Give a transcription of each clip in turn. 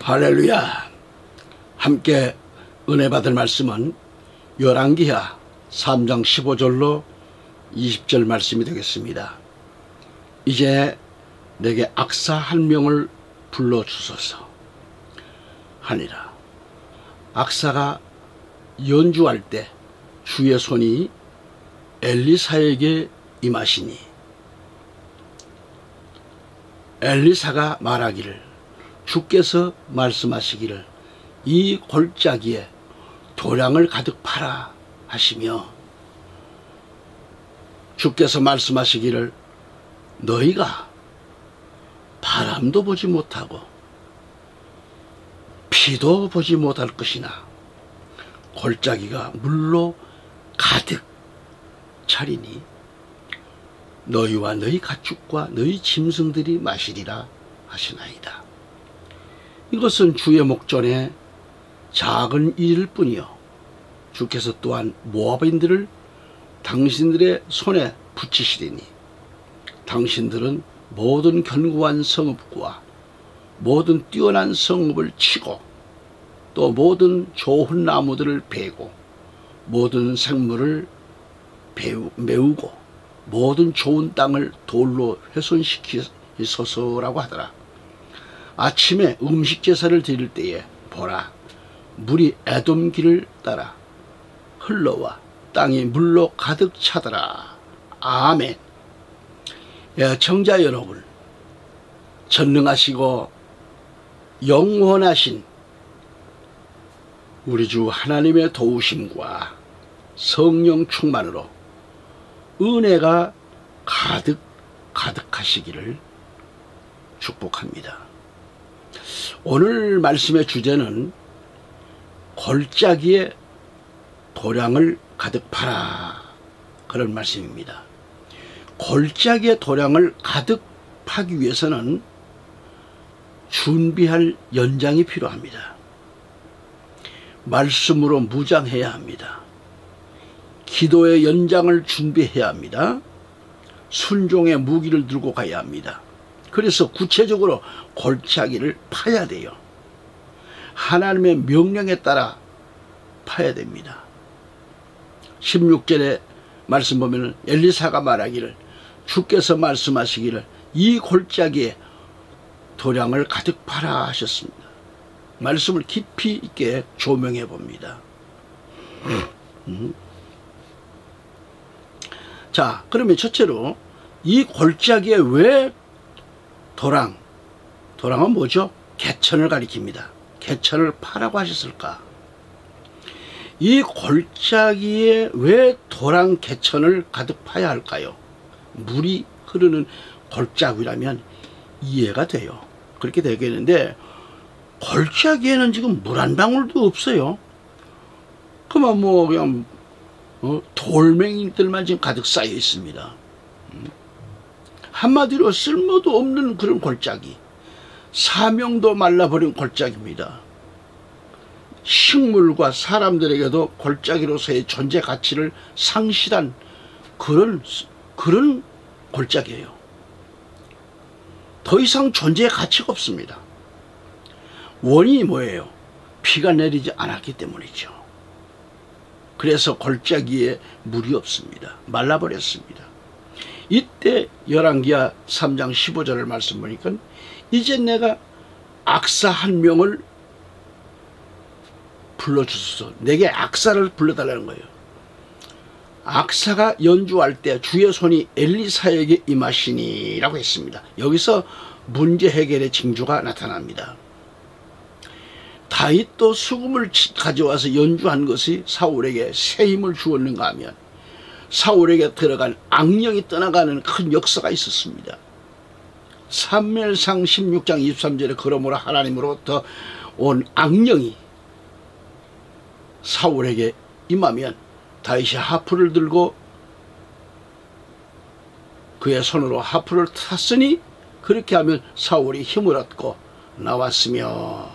할렐루야. 함께 은혜 받을 말씀은 열왕기하 3장 15절로 20절 말씀이 되겠습니다. 이제 내게 악사 한 명을 불러주소서 하니라. 악사가 연주할 때 주의 손이 엘리사에게 임하시니 엘리사가 말하기를, 주께서 말씀하시기를 이 골짜기에 도량을 가득 파라 하시며, 주께서 말씀하시기를 너희가 바람도 보지 못하고 비도 보지 못할 것이나 골짜기가 물로 가득 차리니 너희와 너희 가축과 너희 짐승들이 마시리라 하시나이다. 이것은 주의 목전에 작은 일일 뿐이요, 주께서 또한 모압인들을 당신들의 손에 붙이시리니 당신들은 모든 견고한 성읍과 모든 뛰어난 성읍을 치고 또 모든 좋은 나무들을 베고 모든 생물을 메우고 모든 좋은 땅을 돌로 훼손시키소서라고 하더라. 아침에 음식 제사를 드릴 때에 보라, 물이 에돔 길을 따라 흘러와 땅이 물로 가득 차더라. 아멘. 청자 여러분, 전능하시고 영원하신 우리 주 하나님의 도우심과 성령 충만으로 은혜가 가득하시기를 축복합니다. 오늘 말씀의 주제는 골짜기에 도량을 가득 파라, 그런 말씀입니다. 골짜기에 도량을 가득 파기 위해서는 준비할 연장이 필요합니다. 말씀으로 무장해야 합니다. 기도의 연장을 준비해야 합니다. 순종의 무기를 들고 가야 합니다. 그래서 구체적으로 골짜기를 파야 돼요. 하나님의 명령에 따라 파야 됩니다. 16절에 말씀 보면 엘리사가 말하기를, 주께서 말씀하시기를 이 골짜기에 도량을 가득 파라 하셨습니다. 말씀을 깊이 있게 조명해 봅니다. 자, 그러면 첫째로 이 골짜기에 왜 도랑은 뭐죠? 개천을 가리킵니다. 개천을 파라고 하셨을까? 이 골짜기에 왜 도랑 개천을 가득 파야 할까요? 물이 흐르는 골짜기라면 이해가 돼요. 그렇게 되겠는데 골짜기에는 지금 물 한 방울도 없어요. 그만 뭐 그냥 돌멩이들만 지금 가득 쌓여 있습니다. 한마디로 쓸모도 없는 그런 골짜기, 사명도 말라버린 골짜기입니다. 식물과 사람들에게도 골짜기로서의 존재 가치를 상실한 그런 골짜기예요. 더 이상 존재의 가치가 없습니다. 원인이 뭐예요? 비가 내리지 않았기 때문이죠. 그래서 골짜기에 물이 없습니다. 말라버렸습니다. 이때 열왕기하 3장 15절을 말씀 보니까 이제 내가 악사 한 명을 불러주소서, 내게 악사를 불러달라는 거예요. 악사가 연주할 때 주의 손이 엘리사에게 임하시니 라고 했습니다. 여기서 문제 해결의 징조가 나타납니다. 다윗도 수금을 가져와서 연주한 것이 사울에게 새 힘을 주었는가 하면 사울에게 들어간 악령이 떠나가는 큰 역사가 있었습니다. 사무엘상 16장 23절에 그러므로 하나님으로부터 온 악령이 사울에게 임하면 다윗이 하프를 들고 그의 손으로 하프를 탔으니 그렇게 하면 사울이 힘을 얻고 나았으며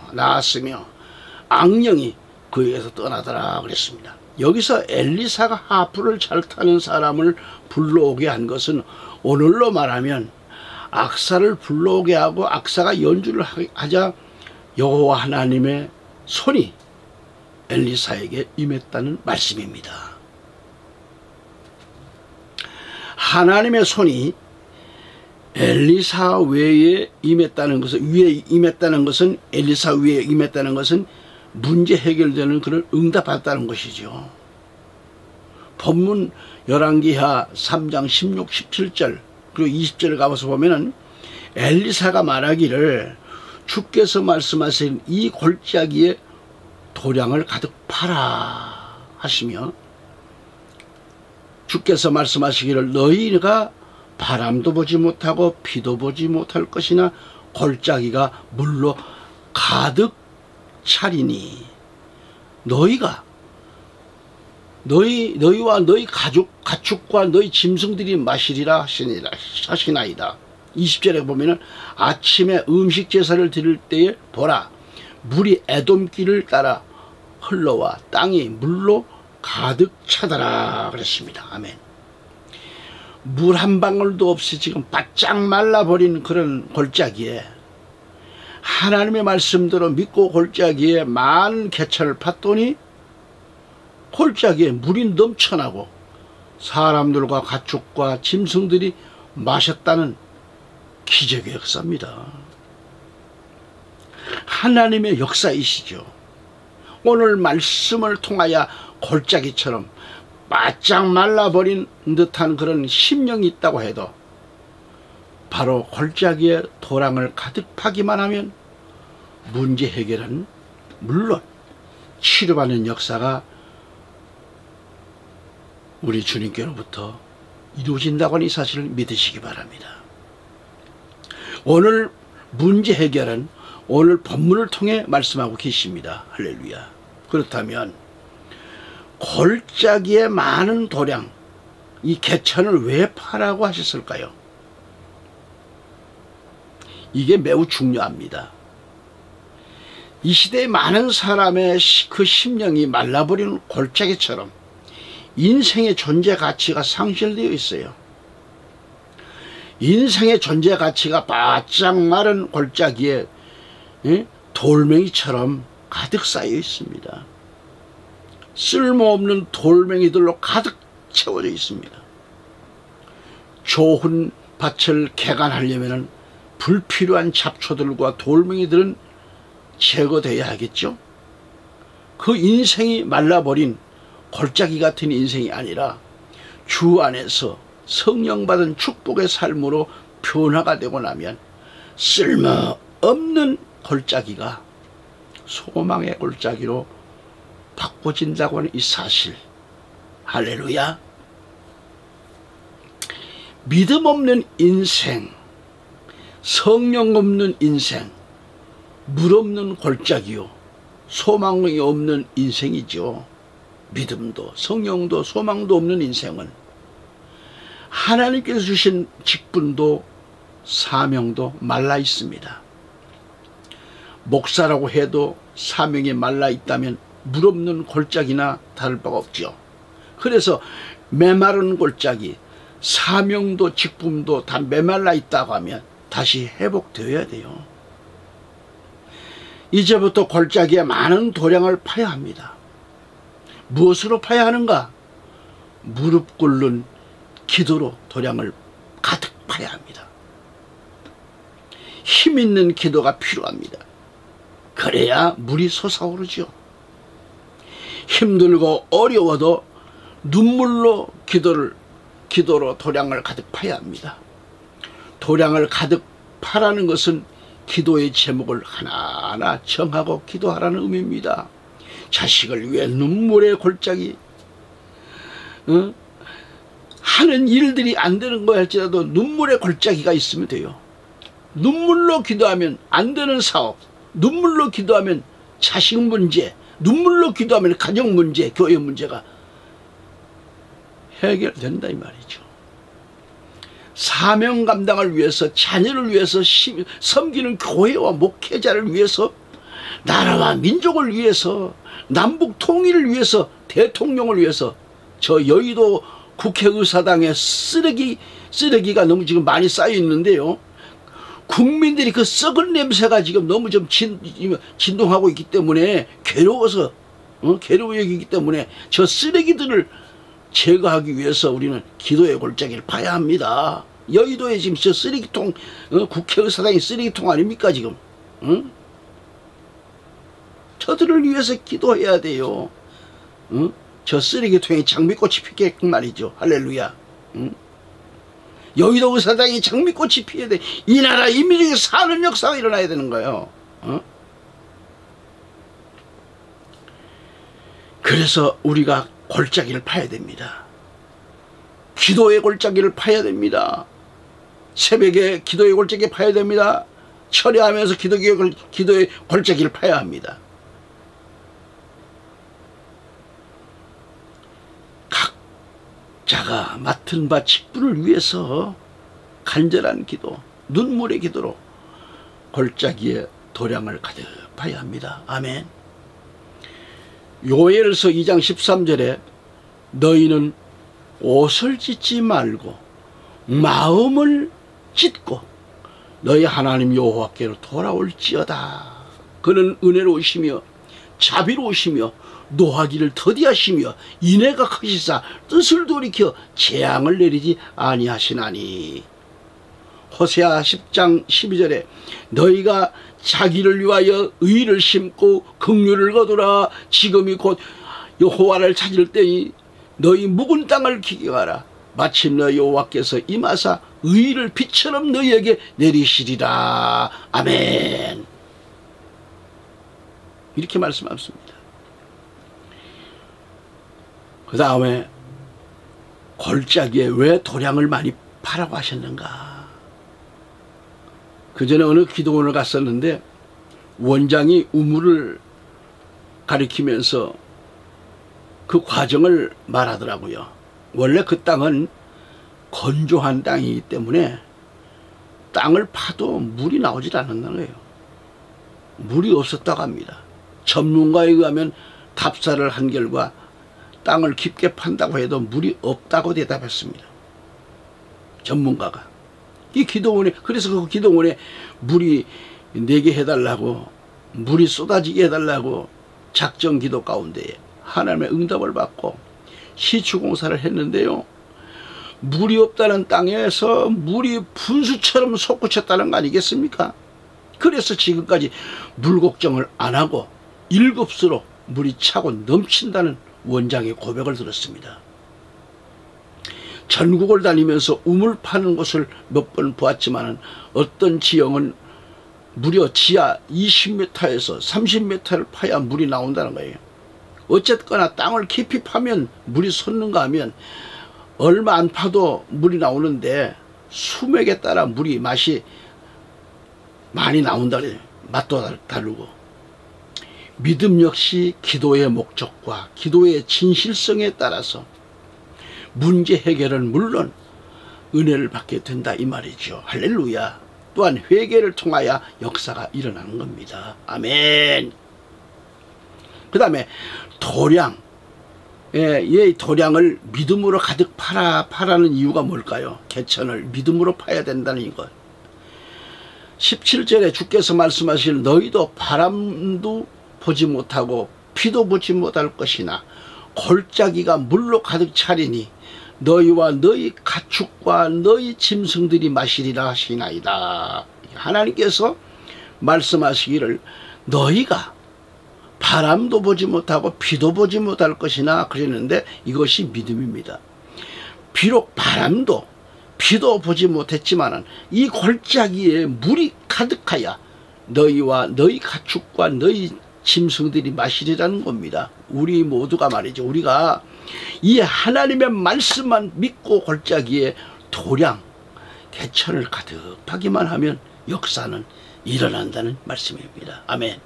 악령이 그에게서 떠나더라 그랬습니다. 여기서 엘리사가 하프를 잘 타는 사람을 불러오게 한 것은 오늘로 말하면 악사를 불러오게 하고 악사가 연주를 하자 여호와 하나님의 손이 엘리사에게 임했다는 말씀입니다. 하나님의 손이 엘리사 외에 임했다는 것은 엘리사 위에 임했다는 것은 문제 해결되는 그런 응답받았다는 것이죠. 본문 열왕기하 3장 16, 17절 그리고 20절을 가봐서 보면은 엘리사가 말하기를 주께서 말씀하신 이 골짜기에 도량을 가득 파라 하시며, 주께서 말씀하시기를 너희가 바람도 보지 못하고 비도 보지 못할 것이나 골짜기가 물로 가득 차리니 너희와 너희 가축과 너희 짐승들이 마시리라 하시나이다. 20절에 보면은 아침에 음식 제사를 드릴 때에 보라 물이 에돔길을 따라 흘러와 땅이 물로 가득 차더라 그랬습니다. 아멘. 물 한 방울도 없이 지금 바짝 말라버린 그런 골짜기에 하나님의 말씀대로 믿고 골짜기에 많은 개천을 팠더니 골짜기에 물이 넘쳐나고 사람들과 가축과 짐승들이 마셨다는 기적의 역사입니다. 하나님의 역사이시죠. 오늘 말씀을 통하여 골짜기처럼 바짝 말라버린 듯한 그런 심령이 있다고 해도 바로 골짜기에 도랑을 가득 파기만 하면 문제 해결은 물론 치료받는 역사가 우리 주님께로부터 이루어진다고 하는 이 사실을 믿으시기 바랍니다. 오늘 문제 해결은 오늘 본문을 통해 말씀하고 계십니다. 할렐루야. 그렇다면 골짜기에 많은 도량, 이 개천을 왜 파라고 하셨을까요? 이게 매우 중요합니다. 이 시대에 많은 사람의 그 심령이 말라버리는 골짜기처럼 인생의 존재 가치가 상실되어 있어요. 인생의 존재 가치가 바짝 마른 골짜기에 돌멩이처럼 가득 쌓여 있습니다. 쓸모없는 돌멩이들로 가득 채워져 있습니다. 좋은 밭을 개간하려면 불필요한 잡초들과 돌멩이들은 제거돼야 하겠죠. 그 인생이 말라버린 골짜기 같은 인생이 아니라 주 안에서 성령받은 축복의 삶으로 변화가 되고 나면 쓸모없는 골짜기가 소망의 골짜기로 바꿔진다고 하는 이 사실, 할렐루야. 믿음 없는 인생, 성령 없는 인생, 물 없는 골짜기요, 소망이 없는 인생이죠. 믿음도 성령도 소망도 없는 인생은 하나님께서 주신 직분도 사명도 말라 있습니다. 목사라고 해도 사명이 말라 있다면 물 없는 골짜기나 다를 바가 없죠. 그래서 메마른 골짜기, 사명도 직분도 다 메말라 있다고 하면 다시 회복되어야 돼요. 이제부터 골짜기에 많은 도량을 파야 합니다. 무엇으로 파야 하는가? 무릎 꿇는 기도로 도량을 가득 파야 합니다. 힘 있는 기도가 필요합니다. 그래야 물이 솟아오르죠. 힘들고 어려워도 눈물로 기도로 도량을 가득 파야 합니다. 도량을 가득 파라는 것은 기도의 제목을 하나하나 정하고 기도하라는 의미입니다. 자식을 위해 눈물의 골짜기, 하는 일들이 안 되는 거 할지라도 눈물의 골짜기가 있으면 돼요. 눈물로 기도하면 안 되는 사업, 눈물로 기도하면 자식 문제, 눈물로 기도하면 가정 문제, 교회 문제가 해결된다 이 말이죠. 사명 감당을 위해서, 자녀를 위해서 섬기는 교회와 목회자를 위해서, 나라와 민족을 위해서, 남북 통일을 위해서, 대통령을 위해서, 저 여의도 국회의사당에 쓰레기가 너무 지금 많이 쌓여 있는데요. 국민들이 그 썩은 냄새가 지금 너무 좀 진동하고 있기 때문에 괴로워서 괴로워 여기기 때문에 저 쓰레기들을 제거하기 위해서 우리는 기도의 골짜기를 파야 합니다. 여의도에 지금 저 쓰레기통 국회의사당이 쓰레기통 아닙니까 지금? 저들을 위해서 기도해야 돼요. 저 쓰레기통에 장미꽃이 피게끔 말이죠. 할렐루야. 여의도 의사당이 장미꽃이 피어야 돼. 이 나라 인민중에 사는 역사가 일어나야 되는 거예요. 그래서 우리가 골짜기를 파야 됩니다. 기도의 골짜기를 파야 됩니다. 새벽에 기도의 골짜기 파야 됩니다. 철야하면서 기도의 골짜기를 파야 합니다. 각자가 맡은 바 직분을 위해서 간절한 기도, 눈물의 기도로 골짜기에 도량을 가득 파야 합니다. 아멘. 요엘서 2장 13절에 너희는 옷을 찢지 말고 마음을 찢고 너희 하나님 여호와께로 돌아올지어다. 그는 은혜로우시며 자비로우시며 노하기를 더디하시며 인애가 크시사 뜻을 돌이켜 재앙을 내리지 아니하시나니. 호세아 10장 12절에 너희가 자기를 위하여 의를 심고 긍휼을 거두라. 지금이 곧 여호와를 찾을 때니 너희 묵은 땅을 기경하라. 마침내 여호와께서 임하사 의를 빛처럼 너희에게 내리시리라. 아멘. 이렇게 말씀하셨습니다. 그 다음에 골짜기에 왜 도량을 많이 파라고 하셨는가. 그 전에 어느 기도원을 갔었는데 원장이 우물을 가리키면서 그 과정을 말하더라고요. 원래 그 땅은 건조한 땅이기 때문에 땅을 파도 물이 나오질 않는다는 거예요. 물이 없었다고 합니다. 전문가에 의하면 답사를 한 결과 땅을 깊게 판다고 해도 물이 없다고 대답했습니다. 전문가가. 이 기도원에, 그래서 그 기도원에 물이 내게 해달라고, 물이 쏟아지게 해달라고 작정 기도 가운데 하나님의 응답을 받고 시추공사를 했는데요. 물이 없다는 땅에서 물이 분수처럼 솟구쳤다는 거 아니겠습니까? 그래서 지금까지 물 걱정을 안 하고 일급수로 물이 차고 넘친다는 원장의 고백을 들었습니다. 전국을 다니면서 우물 파는 곳을 몇 번 보았지만 어떤 지형은 무려 지하 20m에서 30m를 파야 물이 나온다는 거예요. 어쨌거나 땅을 깊이 파면 물이 솟는가 하면 얼마 안 파도 물이 나오는데 수맥에 따라 물이 맛이 많이 나온다 그래요. 맛도 다르고. 믿음 역시 기도의 목적과 기도의 진실성에 따라서 문제 해결은 물론 은혜를 받게 된다 이 말이죠. 할렐루야. 또한 회개를 통하여 역사가 일어나는 겁니다. 아멘. 그 다음에 도량. 이 도량을 믿음으로 가득 파라는 이유가 뭘까요? 개천을 믿음으로 파야 된다는 것. 17절에 주께서 말씀하실 너희도 바람도 보지 못하고 피도 보지 못할 것이나 골짜기가 물로 가득 차리니 너희와 너희 가축과 너희 짐승들이 마시리라 하시나이다. 하나님께서 말씀하시기를 너희가 바람도 보지 못하고 피도 보지 못할 것이나 그랬는데 이것이 믿음입니다. 비록 바람도 피도 보지 못했지만 이 골짜기에 물이 가득하여 너희와 너희 가축과 너희 짐승들이 마시리라는 겁니다. 우리 모두가 말이죠. 우리가 이 하나님의 말씀만 믿고 골짜기에 도량, 개천을 가득하기만 하면 역사는 일어난다는 말씀입니다. 아멘.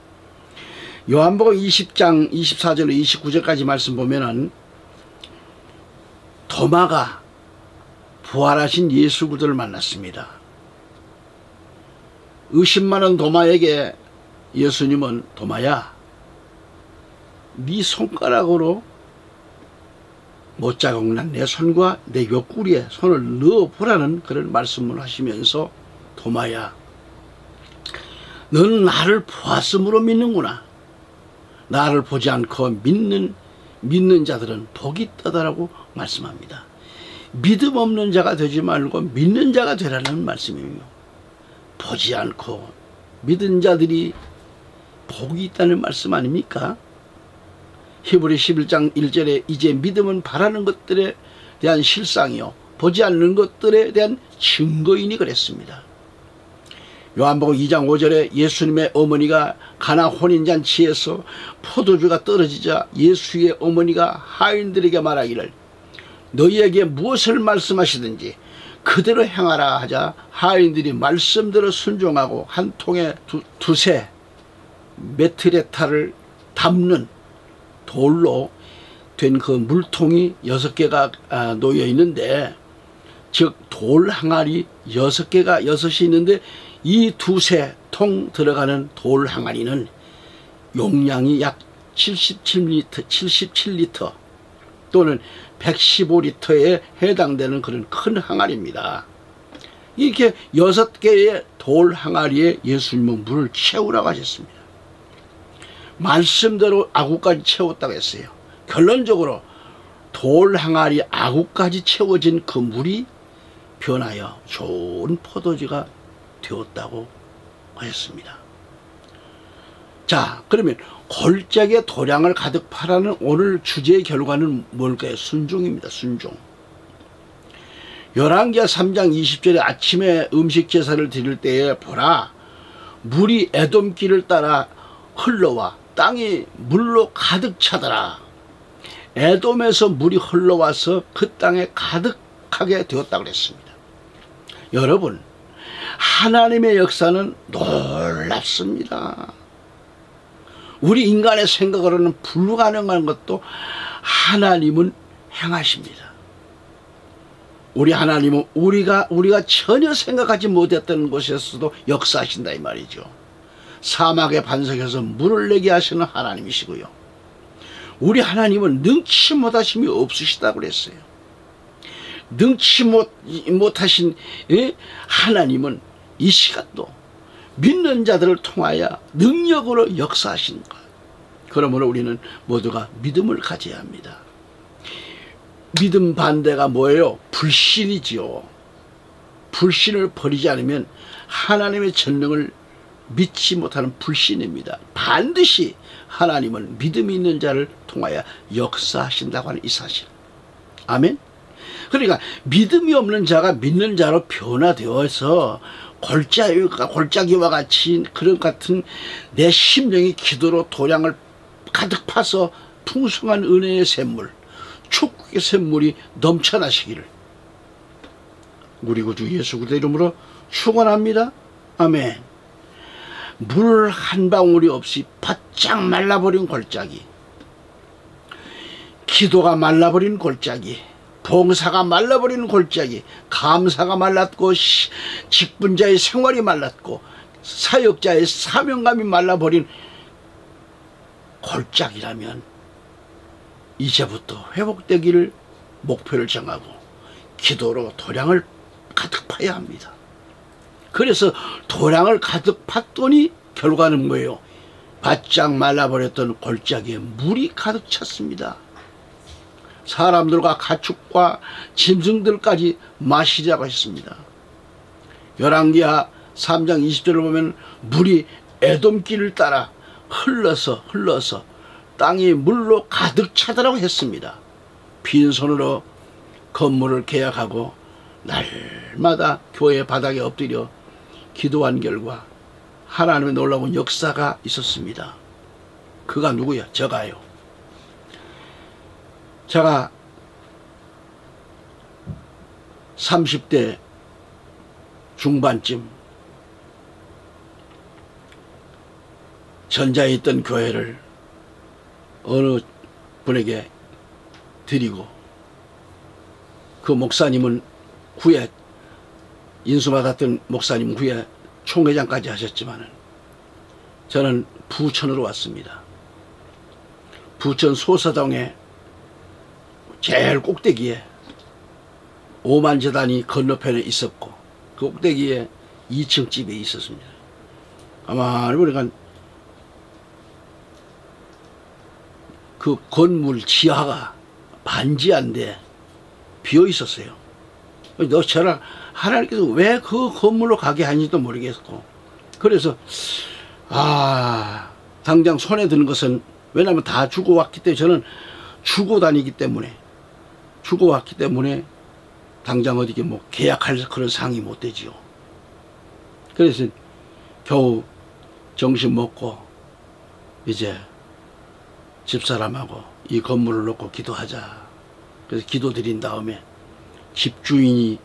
요한복음 20장 24절로 29절까지 말씀 보면은 도마가 부활하신 예수 그리스도를 만났습니다. 의심많은 도마에게 예수님은 도마야, 네 손가락으로 못자국 난 내 손과 내 옆구리에 손을 넣어보라는 그런 말씀을 하시면서 도마야, 너는 나를 보았으므로 믿는구나. 나를 보지 않고 믿는 자들은 복이 있다라고 말씀합니다. 믿음 없는 자가 되지 말고 믿는 자가 되라는 말씀이에요. 보지 않고 믿은 자들이 복이 있다는 말씀 아닙니까? 히브리 11장 1절에 이제 믿음은 바라는 것들에 대한 실상이요 보지 않는 것들에 대한 증거이니 그랬습니다. 요한복음 2장 5절에 예수님의 어머니가 가나 혼인잔치에서 포도주가 떨어지자 예수의 어머니가 하인들에게 말하기를 너희에게 무엇을 말씀하시든지 그대로 행하라 하자 하인들이 말씀대로 순종하고 한 통에 두세 메트레타를 담는 돌로 된 그 물통이 6개가 놓여 있는데, 즉 돌 항아리 6이 있는데 이 두세 통 들어가는 돌 항아리는 용량이 약 77리터 또는 115리터에 해당되는 그런 큰 항아리입니다. 이렇게 6개의 돌 항아리에 예수님은 물을 채우라고 하셨습니다. 말씀대로 아구까지 채웠다고 했어요. 결론적으로 돌 항아리 아구까지 채워진 그 물이 변하여 좋은 포도주가 되었다고 하셨습니다. 자, 그러면 골짜기에 도량을 가득 파라는 오늘 주제의 결과는 뭘까요? 순종입니다. 순종. 열왕기하 3장 20절에 아침에 음식 제사를 드릴 때에 보라 물이 에돔길을 따라 흘러와 땅이 물로 가득 차더라. 에돔에서 물이 흘러와서 그 땅에 가득하게 되었다고 그랬습니다. 여러분, 하나님의 역사는 놀랍습니다. 우리 인간의 생각으로는 불가능한 것도 하나님은 행하십니다. 우리 하나님은 우리가 전혀 생각하지 못했던 곳에서도 역사하신다 이 말이죠. 사막의 반석에서 물을 내게 하시는 하나님이시고요. 우리 하나님은 능치 못하심이 없으시다고 그랬어요. 능치 못하신 하나님은 이 시간도 믿는 자들을 통하여 능력으로 역사하신 것. 그러므로 우리는 모두가 믿음을 가져야 합니다. 믿음 반대가 뭐예요? 불신이지요. 불신을 버리지 않으면 하나님의 전능을 믿지 못하는 불신입니다. 반드시 하나님은 믿음이 있는 자를 통하여 역사하신다고 하는 이 사실. 아멘. 그러니까 믿음이 없는 자가 믿는 자로 변화되어서 골짜기와 같이 그런 같은 내 심령의 기도로 도량을 가득 파서 풍성한 은혜의 샘물, 축복의 샘물이 넘쳐나시기를 우리 구주 예수 그리스도 이름으로 축원합니다. 아멘. 물 한 방울이 없이 바짝 말라버린 골짜기, 기도가 말라버린 골짜기, 봉사가 말라버린 골짜기, 감사가 말랐고 직분자의 생활이 말랐고 사역자의 사명감이 말라버린 골짜기라면 이제부터 회복되기를 목표를 정하고 기도로 도량을 가득 파야 합니다. 그래서 도량을 가득 팠더니 결과는 뭐예요? 바짝 말라버렸던 골짜기에 물이 가득 찼습니다. 사람들과 가축과 짐승들까지 마시자고 했습니다. 열왕기하 3장 20절을 보면 물이 에돔길을 따라 흘러서 땅이 물로 가득 차더라고 했습니다. 빈손으로 건물을 계약하고 날마다 교회 바닥에 엎드려 기도한 결과 하나님의 놀라운 역사가 있었습니다. 그가 누구야? 저가요. 제가 30대 중반쯤 전자에 있던 교회를 어느 분에게 드리고 그 목사님은 후에 인수받았던 목사님 후에 총회장까지 하셨지만 저는 부천으로 왔습니다. 부천 소사동에 제일 꼭대기에 오만재단이 건너편에 있었고 그 꼭대기에 2층 집에 있었습니다. 아마 그러니까 그 건물 지하가 반지하인데 비어 있었어요. 너 저랑 하나님께서 왜 그 건물로 가게 하는지도 모르겠고, 그래서 당장 손에 드는 것은, 왜냐하면 다 주고 왔기 때문에, 저는 주고 다니기 때문에, 주고 왔기 때문에 당장 어디 뭐 계약할 그런 상이 못 되지요. 그래서 겨우 정신 먹고 이제 집사람하고 이 건물을 놓고 기도하자. 그래서 기도 드린 다음에 집주인이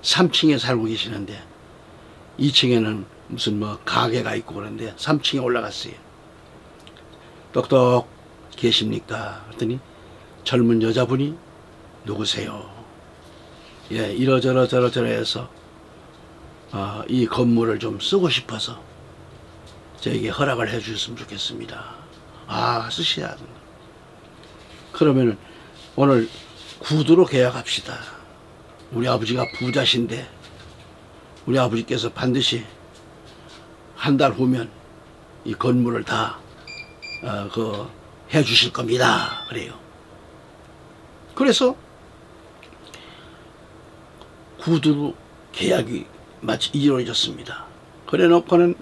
3층에 살고 계시는데 2층에는 무슨 뭐 가게가 있고 그런데 3층에 올라갔어요. 똑똑 계십니까? 그랬더니 젊은 여자분이 누구세요? 예, 이러저러 해서 이 건물을 좀 쓰고 싶어서 저에게 허락을 해 주셨으면 좋겠습니다. 쓰셔야 된다. 그러면 오늘 구두로 계약합시다. 우리 아버지가 부자신데 우리 아버지께서 반드시 한 달 후면 이 건물을 다 해 주실 겁니다. 그래요. 그래서 구두로 계약이 마치 이루어졌습니다. 그래 놓고는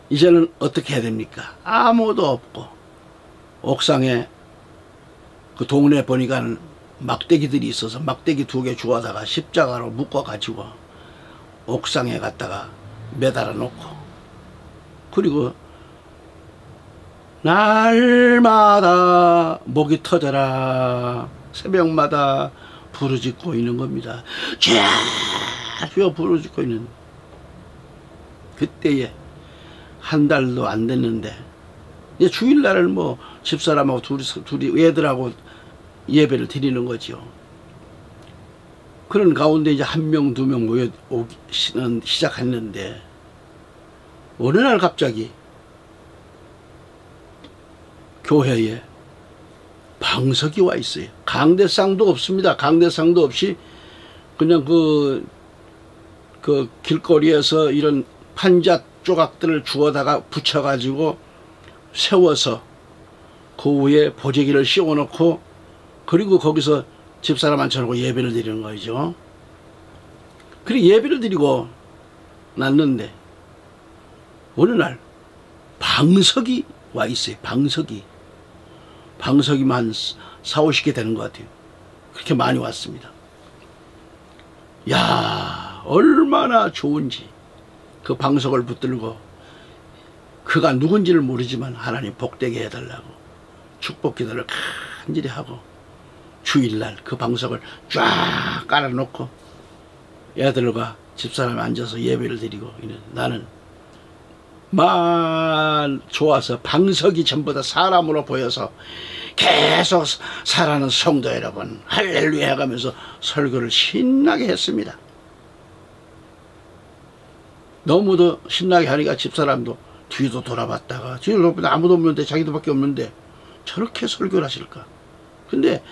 이제는 어떻게 해야 됩니까? 아무도 없고 옥상에 그 동네 보니까 막대기들이 있어서 막대기 2개 주워다가 십자가로 묶어 가지고 옥상에 갖다가 매달아 놓고, 그리고 날마다 목이 터져라 새벽마다 부르짖고 있는 겁니다. 쫙 부르짖고 있는, 그때에 한 달도 안 됐는데 이제 주일날은 뭐 집사람하고 둘이 애들하고 예배를 드리는 거죠. 그런 가운데 이제 1명 2명 모여오기는 시작했는데 어느 날 갑자기 교회에 방석이 와 있어요. 강대상도 없습니다. 강대상도 없이 그냥 그 길거리에서 이런 판자 조각들을 주워다가 붙여가지고 세워서 그 위에 보재기를 씌워놓고, 그리고 거기서 집사람 앉혀놓고 예배를 드리는 거죠. 그리고 예배를 드리고 났는데 어느 날 방석이 와 있어요. 방석이만 40-50개 되는 것 같아요. 그렇게 많이 왔습니다. 야, 얼마나 좋은지. 그 방석을 붙들고 그가 누군지를 모르지만 하나님 복되게 해달라고 축복 기도를 간절히 하고, 주일날 그 방석을 쫙 깔아놓고 애들과 집사람이 앉아서 예배를 드리고 있는, 나는 좋아서 방석이 전부 다 사람으로 보여서 계속 사랑하는 성도 여러분 할렐루야 해가면서 설교를 신나게 했습니다. 너무도 신나게 하니까 집사람도 뒤도 돌아봤다가, 뒤도 돌아봤다 아무도 없는데 자기도밖에 없는데 저렇게 설교를 하실까. 근데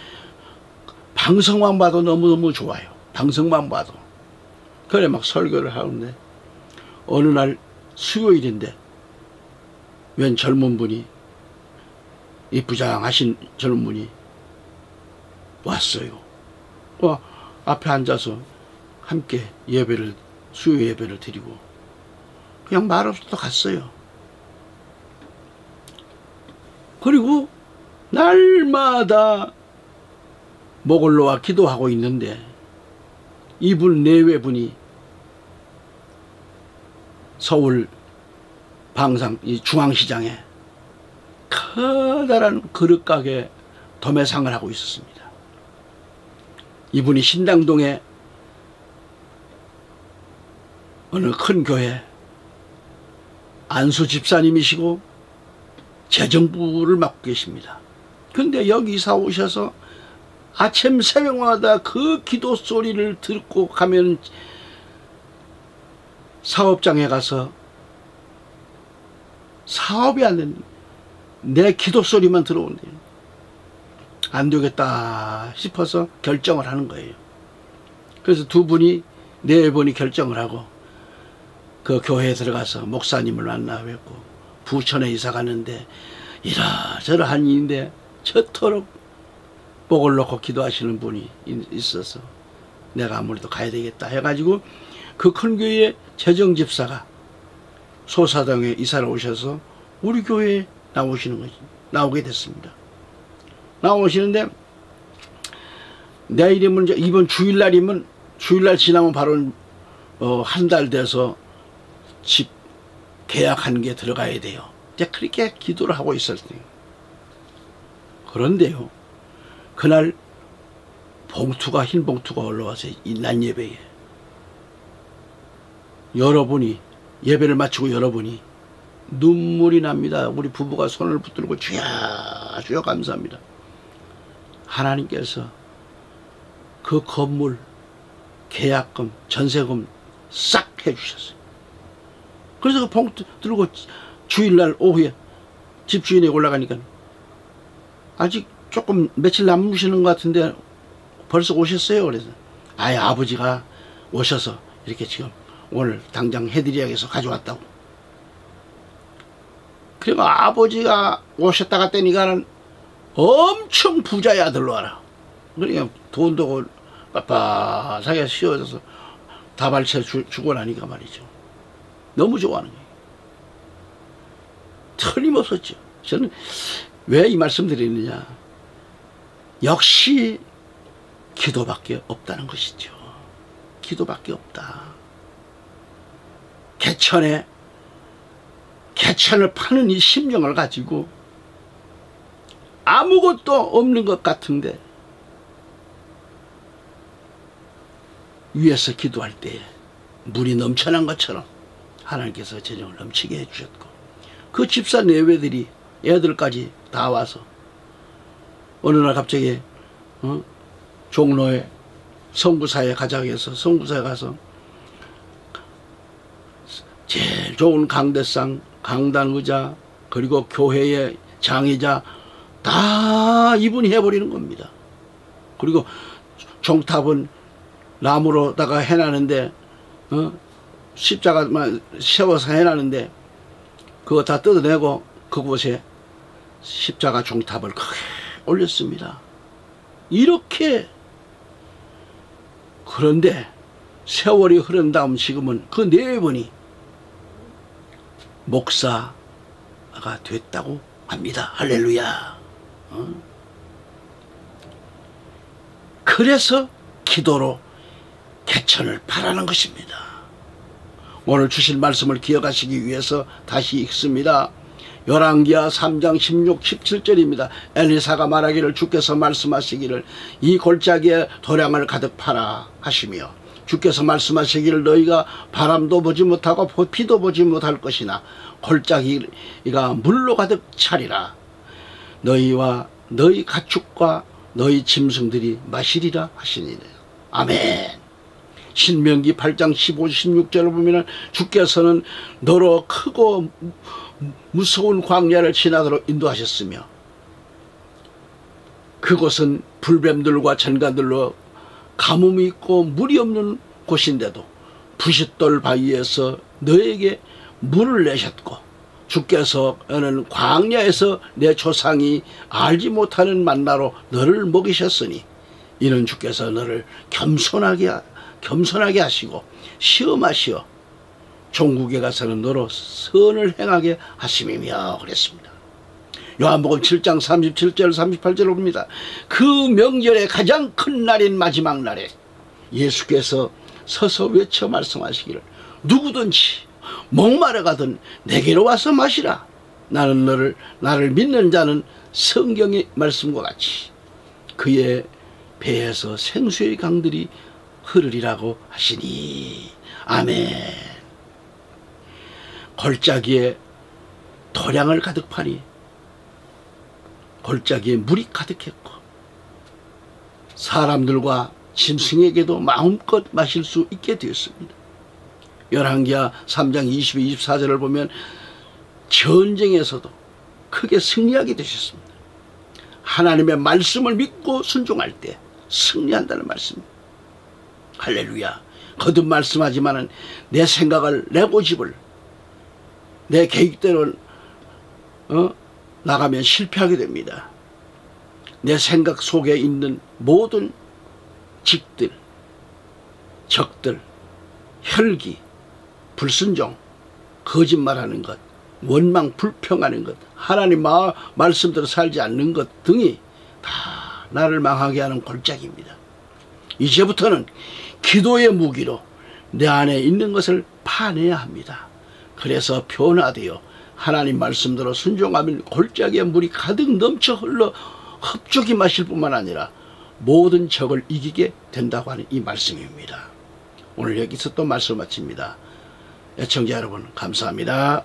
방송만 봐도 너무너무 좋아요. 방송만 봐도. 그래 막 설교를 하는데 어느 날 수요일인데 웬 젊은 분이, 이쁘장하신 젊은 분이 왔어요. 앞에 앉아서 함께 수요 예배를 드리고 그냥 말 없이 또 갔어요. 그리고 날마다 목을 놓아 기도하고 있는데 이분 내외분이 서울 방상 이 중앙시장에 커다란 그릇가게 도매상을 하고 있었습니다. 이분이 신당동에 어느 큰 교회 안수 집사님이시고 재정부를 맡고 계십니다. 근데 여기 이사 오셔서 아침 새벽마다 그 기도 소리를 듣고 가면 사업장에 가서 사업이 안 되는, 내 기도 소리만 들어오는데 안 되겠다 싶어서 결정을 하는 거예요. 그래서 네 분이 결정을 하고 그 교회에 들어가서 목사님을 만나 뵙고 부천에 이사 갔는데 이러저러한 일인데 저토록 복을 놓고 기도하시는 분이 있어서 내가 아무래도 가야 되겠다 해가지고 그 큰 교회의 재정집사가 소사동에 이사를 오셔서 우리 교회에 나오게 됐습니다. 나오시는데 내일이면 이제 이번 주일날이면 주일날 지나면 바로 한 달 돼서 집 계약한 게 들어가야 돼요. 이제 그렇게 기도를 하고 있었어요. 그런데요, 그날 흰 봉투가 올라와서 이 난 예배에 여러분이 예배를 마치고 여러분이 눈물이 납니다. 우리 부부가 손을 붙들고 주여 주여 감사합니다. 하나님께서 그 건물 계약금 전세금 싹 해주셨어요. 그래서 그 봉투 들고 주일날 오후에 집주인이 올라가니까 아직 조금 며칠 남으시는 것 같은데 벌써 오셨어요. 그래서 아버지가 오셔서 이렇게 지금 오늘 당장 해드려야겠어 가져왔다고. 그리고 아버지가 오셨다가 떼니까는 엄청 부자의 아들로 와라. 그러니까 돈도 빳빳하게 씌워져서 다발채 주고 나니까 말이죠. 너무 좋아하는 거예요. 틀림없었죠. 저는 왜 이 말씀 드리느냐. 역시 기도밖에 없다는 것이죠. 기도밖에 없다. 개천을 파는 이 심정을 가지고 아무것도 없는 것 같은데 위에서 기도할 때 물이 넘쳐난 것처럼 하나님께서 재정을 넘치게 해주셨고 그 집사 내외들이 애들까지 다 와서 어느 날 갑자기 종로에 선구사에 가자고 해서 선구사에 가서 제일 좋은 강대상, 강단의자 그리고 교회의 장의자 다 이분이 해버리는 겁니다. 그리고 종탑은 나무로다가 해놨는데 십자가만 세워서 해놨는데 그거 다 뜯어내고 그곳에 십자가 종탑을 크게 올렸습니다. 이렇게. 그런데 세월이 흐른 다음 지금은 그 네 분이 목사가 됐다고 합니다. 할렐루야. 그래서 기도로 개천을 바라는 것입니다. 오늘 주실 말씀을 기억하시기 위해서 다시 읽습니다. 열왕기하 3장 16, 17절입니다. 엘리사가 말하기를 주께서 말씀하시기를 이 골짜기에 도량을 가득 파라 하시며 주께서 말씀하시기를 너희가 바람도 보지 못하고 비도 보지 못할 것이나 골짜기가 물로 가득 차리라. 너희와 너희 가축과 너희 짐승들이 마시리라 하시니라. 아멘. 신명기 8장 15, 16절을 보면 주께서는 너로 크고 무서운 광야를 지나도록 인도하셨으며 그곳은 불뱀들과 전간들로 가뭄이 있고 물이 없는 곳인데도 부싯돌 바위에서 너에게 물을 내셨고 주께서는 광야에서 내 조상이 알지 못하는 만나로 너를 먹이셨으니 이는 주께서 너를 겸손하게 하시고 시험하시어 종국에 가서는 너로 선을 행하게 하심이며 그랬습니다. 요한복음 7장 37절 38절을 봅니다. 그 명절의 가장 큰 날인 마지막 날에 예수께서 서서 외쳐 말씀하시기를 누구든지 목마르 가든 내게로 와서 마시라. 나를 믿는 자는 성경의 말씀과 같이 그의 배에서 생수의 강들이 흐르리라고 하시니. 아멘. 골짜기에 도량을 가득 파니 골짜기에 물이 가득했고 사람들과 짐승에게도 마음껏 마실 수 있게 되었습니다. 열왕기하 3장 22, 24절을 보면 전쟁에서도 크게 승리하게 되셨습니다. 하나님의 말씀을 믿고 순종할 때 승리한다는 말씀. 할렐루야. 거듭 말씀하지만은 내 생각을, 내 고집을, 내 계획대로 나가면 실패하게 됩니다. 내 생각 속에 있는 모든 직들, 적들, 혈기, 불순종, 거짓말하는 것, 원망, 불평하는 것, 하나님 말씀대로 살지 않는 것 등이 다 나를 망하게 하는 골짜기입니다. 이제부터는 기도의 무기로 내 안에 있는 것을 파내야 합니다. 그래서 변화되어 하나님 말씀대로 순종하면 골짜기에 물이 가득 넘쳐 흘러 흡족히 마실 뿐만 아니라 모든 적을 이기게 된다고 하는 이 말씀입니다. 오늘 여기서 또 말씀 마칩니다. 애청자 여러분 감사합니다.